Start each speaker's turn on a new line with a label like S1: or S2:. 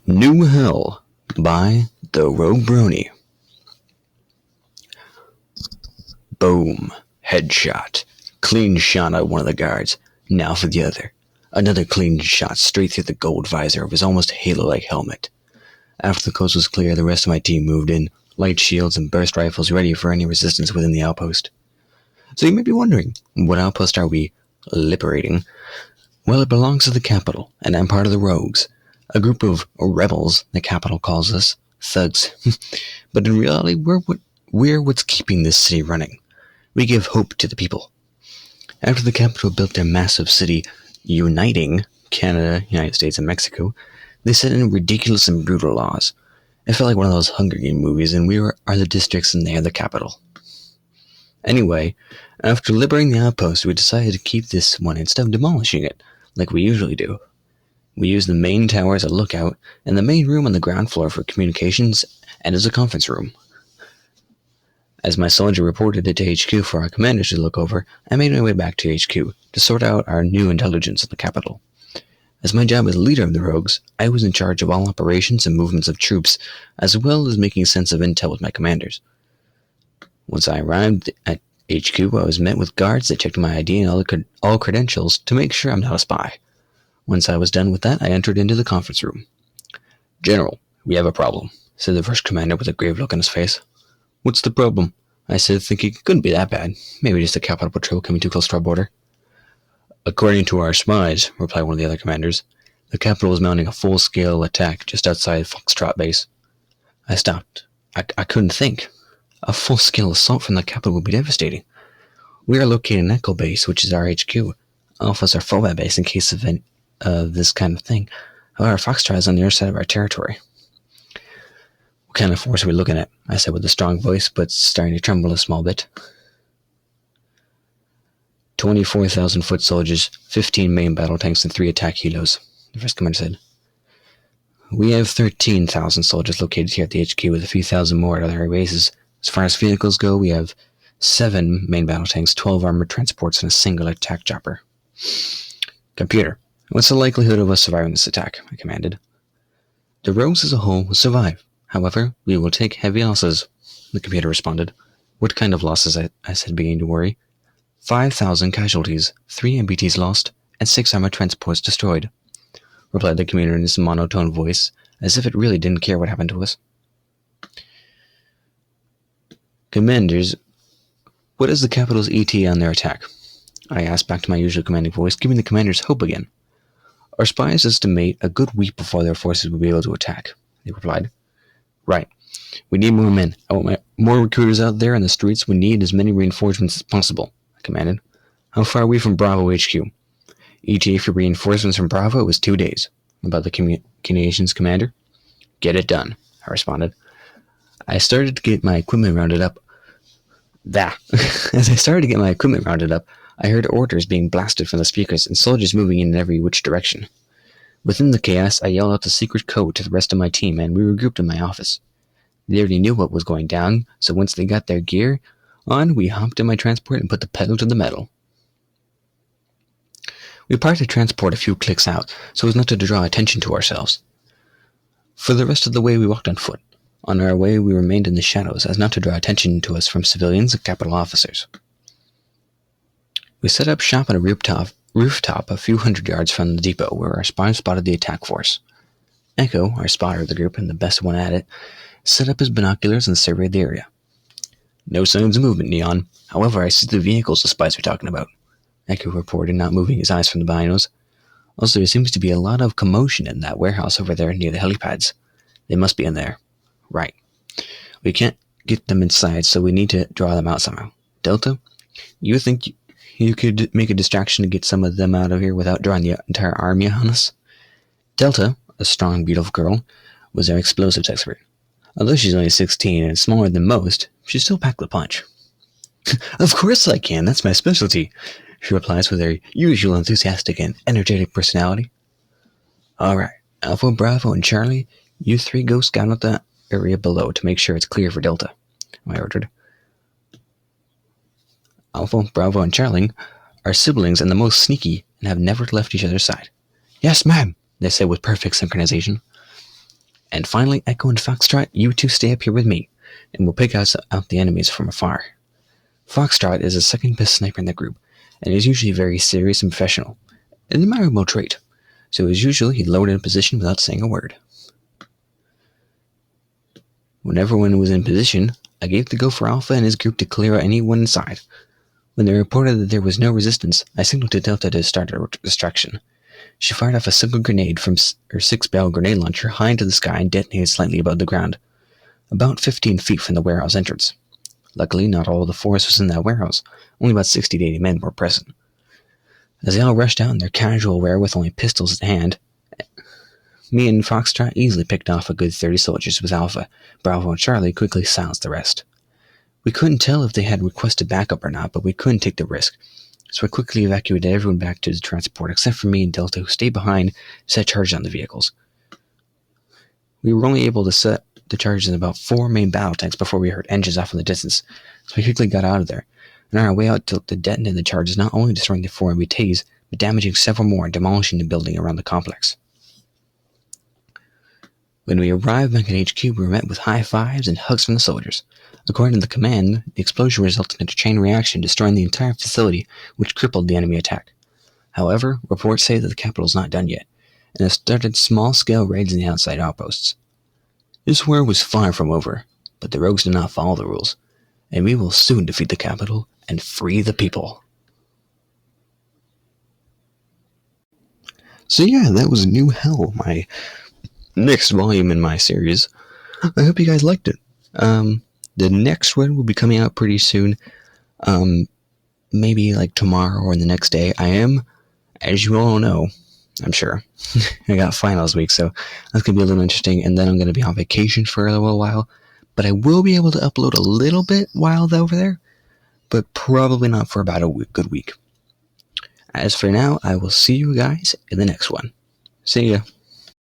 S1: New Hell by the Rogue Brony. Boom. Headshot. Clean shot at one of the guards. Now for the other. Another clean shot straight through the gold visor of his almost halo-like helmet. After the coast was clear, the rest of my team moved in, light shields and burst rifles ready for any resistance within the outpost. So you may be wondering, what outpost are we liberating? Well, it belongs to the capital, and I'm part of the Rogues, a group of rebels, the capital calls us, thugs. But in reality, we're what's keeping this city running. We give hope to the people. After the capital built their massive city, uniting Canada, United States, and Mexico, they set in ridiculous and brutal laws. It felt like one of those Hunger Games movies, and we are the districts and they are the capital. Anyway, after liberating the outpost, we decided to keep this one instead of demolishing it, like we usually do. We used the main tower as a lookout, and the main room on the ground floor for communications and as a conference room. As my soldier reported it to HQ for our commanders to look over, I made my way back to HQ to sort out our new intelligence in the capital. As my job as leader of the Rogues, I was in charge of all operations and movements of troops, as well as making sense of intel with my commanders. Once I arrived at HQ, I was met with guards that checked my ID and all credentials to make sure I'm not a spy. Once I was done with that, I entered into the conference room. "General, we have a problem," said the first commander with a grave look on his face. "What's the problem?" I said, thinking it couldn't be that bad. Maybe just a capital patrol coming too close to our border. "According to our spies," replied one of the other commanders, "the capital was mounting a full-scale attack just outside Foxtrot base." I stopped. I couldn't think. A full-scale assault from the capital would be devastating. We are located in Echo Base, which is our HQ. Alpha's our fallback base in case of this kind of thing. However, Foxtrot is on the other side of our territory. "What kind of force are we looking at?" I said with a strong voice, but starting to tremble a small bit. 24,000 foot soldiers, 15 main battle tanks, and 3 attack helos, the first commander said. "We have 13,000 soldiers located here at the HQ with a few thousand more at other bases. As far as vehicles go, we have 7 main battle tanks, 12 armored transports, and a single attack chopper." "Computer, what's the likelihood of us surviving this attack?" I commanded. "The Rogues as a whole will survive. However, we will take heavy losses," the computer responded. "What kind of losses?" I said, beginning to worry. 5,000 casualties, 3 MBTs lost, and 6 armored transports destroyed," replied the commander in his monotone voice, as if it really didn't care what happened to us. "Commanders, what is the capital's ETA on their attack?" I asked back to my usual commanding voice, giving the commanders hope again. "Our spies estimate a good week before their forces will be able to attack," they replied. "Right. We need more men. I want more recruiters out there in the streets. We need as many reinforcements as possible," I commanded. "How far are we from Bravo HQ?" "ETA for reinforcements from Bravo is 2 days," about the communications commander. "Get it done," I responded. As I started to get my equipment rounded up, I heard orders being blasted from the speakers and soldiers moving in every which direction. Within the chaos, I yelled out the secret code to the rest of my team, and we regrouped in my office. They already knew what was going down, so once they got their gear on, we hopped in my transport and put the pedal to the metal. We parked the transport a few clicks out, so as not to draw attention to ourselves. For the rest of the way, we walked on foot. On our way, we remained in the shadows, as not to draw attention to us from civilians and capital officers. We set up shop on a rooftop a few hundred yards from the depot, where our spies spotted the attack force. Echo, our spotter of the group and the best one at it, set up his binoculars and surveyed the area. "No signs of movement, Neon. However, I see the vehicles the spies are talking about," Echo reported, not moving his eyes from the binos. "Also, there seems to be a lot of commotion in that warehouse over there near the helipads. They must be in there." "Right. We can't get them inside, so we need to draw them out somehow. Delta, you think you could make a distraction to get some of them out of here without drawing the entire army on us?" Delta, a strong, beautiful girl, was our explosives expert. Although she's only 16 and smaller than most, she still packed the punch. "Of course I can, that's my specialty," she replies with her usual enthusiastic and energetic personality. "All right, Alpha, Bravo, and Charlie, you 3 go scout out the area below to make sure it's clear for Delta," I ordered. Alpha, Bravo, and Charlie are siblings and the most sneaky and have never left each other's side. "Yes, ma'am," they said with perfect synchronization. And finally, Echo and Foxtrot, you two stay up here with me, and we'll pick out the enemies from afar. Foxtrot is the second best sniper in the group, and is usually very serious and professional, an admirable trait, so as usual he'd load in position without saying a word. When everyone was in position, I gave the go for Alpha and his group to clear out anyone inside. When they reported that there was no resistance, I signaled to Delta to start a distraction. She fired off a single grenade from her 6-barrel grenade launcher high into the sky and detonated slightly above the ground, about 15 feet from the warehouse entrance. Luckily, not all of the force was in that warehouse. Only about 60 to 80 men were present. As they all rushed out in their casual wear with only pistols at hand, me and Foxtrot easily picked off a good 30 soldiers with Alpha. Bravo and Charlie quickly silenced the rest. We couldn't tell if they had requested backup or not, but we couldn't take the risk, so I quickly evacuated everyone back to the transport except for me and Delta, who stayed behind to set charges on the vehicles. We were only able to set the charges in about 4 main battle tanks before we heard engines off in the distance, so we quickly got out of there. And on our way out to detonate the charges, not only destroying the 4 MBTs, but damaging several more and demolishing the building around the complex. When we arrived back at HQ, we were met with high fives and hugs from the soldiers. According to the command, the explosion resulted in a chain reaction, destroying the entire facility, which crippled the enemy attack. However, reports say that the capital is not done yet, and has started small-scale raids in the outside outposts. This war was far from over, but the rogues did not follow the rules, and we will soon defeat the capital and free the people. So yeah, that was New Hell, my next volume in my series. I hope you guys liked it. The next one will be coming out pretty soon. Maybe like tomorrow or the next day. I am, as you all know, I'm sure, I got finals week, so that's going to be a little interesting, and then I'm going to be on vacation for a little while, but I will be able to upload a little bit while over there, but probably not for about a good week. As for now, I will see you guys in the next one. See ya.